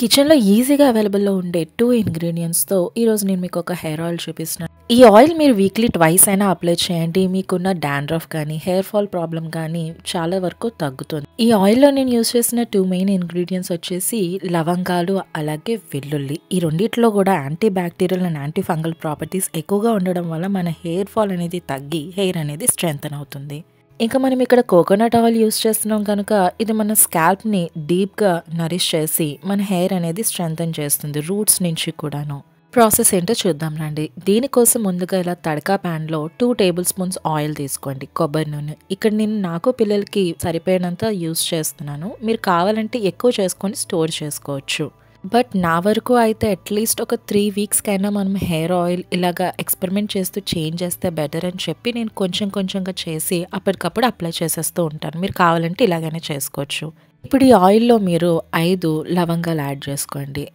కిచెన్‌లో ఈజీగా అవైలబుల్‌లో ఉండే 2 ఇంగ్రీడియెంట్స్‌తో ఈరోజు నేను మీకు ఒక హెయిర్ ఆయిల్ చూపిస్తున్నాను. ఈ ఆయిల్ మీరు వీక్లీ ట్వైస్ అయినా అప్లై చేయండి. మీకున్న డాండ్రఫ్ కానీ, హెయిర్ ఫాల్ ప్రాబ్లమ్ కానీ చాలా వరకు తగ్గుతుంది. ఈ ఆయిల్‌లో నేను యూజ్ చేసిన 2 మెయిన్ ఇంగ్రీడియెంట్స్ వచ్చేసి లవంగాలు, అలాగే వెల్లుల్లి. ఈ రెండిట్లో కూడా anti bacterial and anti fungal properties ఎక్కువగా ఉండడం వల్ల మన హెయిర్ ఫాల్ అనేది తగ్గి హెయిర్ అనేది స్ట్రెంథెన్ అవుతుంది. ఇంకా మనం ఇక్కడ కోకోనట్ ఆయిల్ యూస్ చేస్తున్నాం కనుక ఇది మన స్కాల్ప్ని డీప్గా నరిష్ చేసి మన హెయిర్ అనేది స్ట్రెంథెన్ చేస్తుంది రూట్స్ నుంచి కూడాను. ప్రాసెస్ ఏంటో చూద్దాం రండి. దీనికోసం ముందుగా ఇలా తడకా ప్యాన్లో 2 టేబుల్ స్పూన్స్ ఆయిల్ తీసుకోండి, కొబ్బరి నూనె. ఇక్కడ నేను నాకు పిల్లలకి సరిపోయినంత యూస్ చేస్తున్నాను. మీరు కావాలంటే ఎక్కువ చేసుకొని స్టోర్ చేసుకోవచ్చు. బట్ నా వరకు అయితే అట్లీస్ట్ ఒక 3 వీక్స్కైనా మనం హెయిర్ ఆయిల్ ఇలాగా ఎక్స్పెరిమెంట్ చేస్తూ చేంజ్ చేస్తే బెటర్ అని చెప్పి నేను కొంచెం కొంచెంగా చేసి అప్పటికప్పుడు అప్లై చేసేస్తూ ఉంటాను. మీరు కావాలంటే ఇలాగైనా చేసుకోవచ్చు. ఇప్పుడు ఈ ఆయిల్లో మీరు 5 లవంగాలు యాడ్ చేసుకోండి.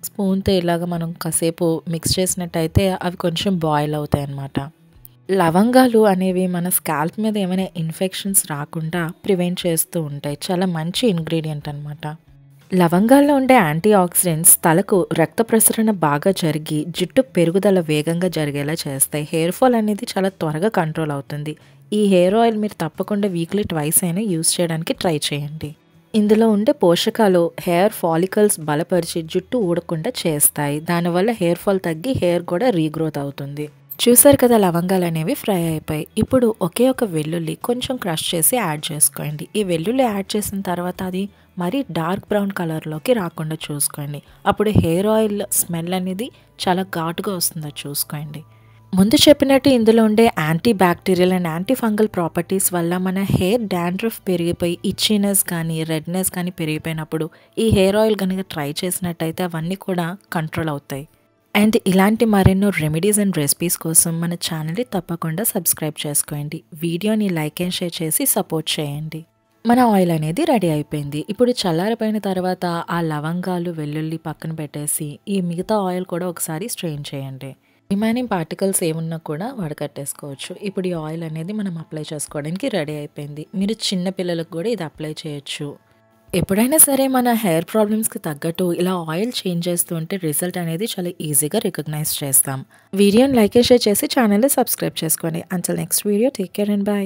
స్పూన్తో ఇలాగ మనం కాసేపు మిక్స్ చేసినట్టయితే అవి కొంచెం బాయిల్ అవుతాయి అన్నమాట. లవంగాలు అనేవి మన స్కాల్ప్ మీద ఏమైనా ఇన్ఫెక్షన్స్ రాకుండా ప్రివెంట్ చేస్తూ ఉంటాయి. చాలా మంచి ఇంగ్రీడియంట్ అనమాట. లవంగాల్లో ఉండే యాంటీ ఆక్సిడెంట్స్ తలకు రక్త ప్రసరణ బాగా జరిగి జుట్టు పెరుగుదల వేగంగా జరిగేలా చేస్తాయి. హెయిర్ ఫాల్ అనేది చాలా త్వరగా కంట్రోల్ అవుతుంది. ఈ హెయిర్ ఆయిల్ మీరు తప్పకుండా వీక్లీ ట్వైస్ అయినా యూస్ చేయడానికి ట్రై చేయండి. ఇందులో ఉండే పోషకాలు హెయిర్ ఫాలికల్స్ బలపరిచి జుట్టు ఊడకుండా చేస్తాయి. దానివల్ల హెయిర్ ఫాల్ తగ్గి హెయిర్ కూడా రీగ్రోత్ అవుతుంది. చూసారు కదా, లవంగాలు అనేవి ఫ్రై అయిపోయి. ఇప్పుడు ఒకే ఒక వెల్లుల్లి కొంచెం క్రష్ చేసి యాడ్ చేసుకోండి. ఈ వెల్లుల్లి యాడ్ చేసిన తర్వాత అది మరీ డార్క్ బ్రౌన్ కలర్లోకి రాకుండా చూసుకోండి. అప్పుడు హెయిర్ ఆయిల్ స్మెల్ అనేది చాలా ఘాటుగా వస్తుందో చూసుకోండి. ముందు చెప్పినట్టు ఇందులో ఉండే anti bacterial and anti fungal properties వల్ల మన హెయిర్ డాండ్రఫ్ పెరిగిపోయి ఇచ్చినెస్ కానీ రెడ్నెస్ కానీ పెరిగిపోయినప్పుడు ఈ హెయిర్ ఆయిల్ కనుక ట్రై చేసినట్టయితే అవన్నీ కూడా కంట్రోల్ అవుతాయి. అండ్ ఇలాంటి మరెన్నో రెమెడీస్ అండ్ రెసిపీస్ కోసం మన ఛానల్ని తప్పకుండా సబ్స్క్రైబ్ చేసుకోండి. వీడియోని లైక్ అండ్ షేర్ చేసి సపోర్ట్ చేయండి. మన ఆయిల్ అనేది రెడీ అయిపోయింది. ఇప్పుడు చల్లారిపోయిన తర్వాత ఆ లవంగాలు వెల్లుల్లి పక్కన పెట్టేసి ఈ మిగతా ఆయిల్ కూడా ఒకసారి స్ట్రెయిన్ చేయండి. రిమైనింగ్ పార్టికల్స్ ఏమున్నా కూడా వడకట్టేసుకోవచ్చు. ఇప్పుడు ఈ ఆయిల్ అనేది మనం అప్లై చేసుకోవడానికి రెడీ అయిపోయింది. మీరు చిన్న పిల్లలకు కూడా ఇది అప్లై చేయొచ్చు. ఎప్పుడైనా సరే మన హెయిర్ ప్రాబ్లమ్స్కి తగ్గట్టు ఇలా ఆయిల్ చేంజ్ చేస్తూ ఉంటే రిజల్ట్ అనేది చాలా ఈజీగా రికగ్నైజ్ చేస్తాం. వీడియోని లైక్ అండ్ షేర్ చేసి ఛానల్ని సబ్స్క్రైబ్ చేసుకోండి. Until next video, take care and by.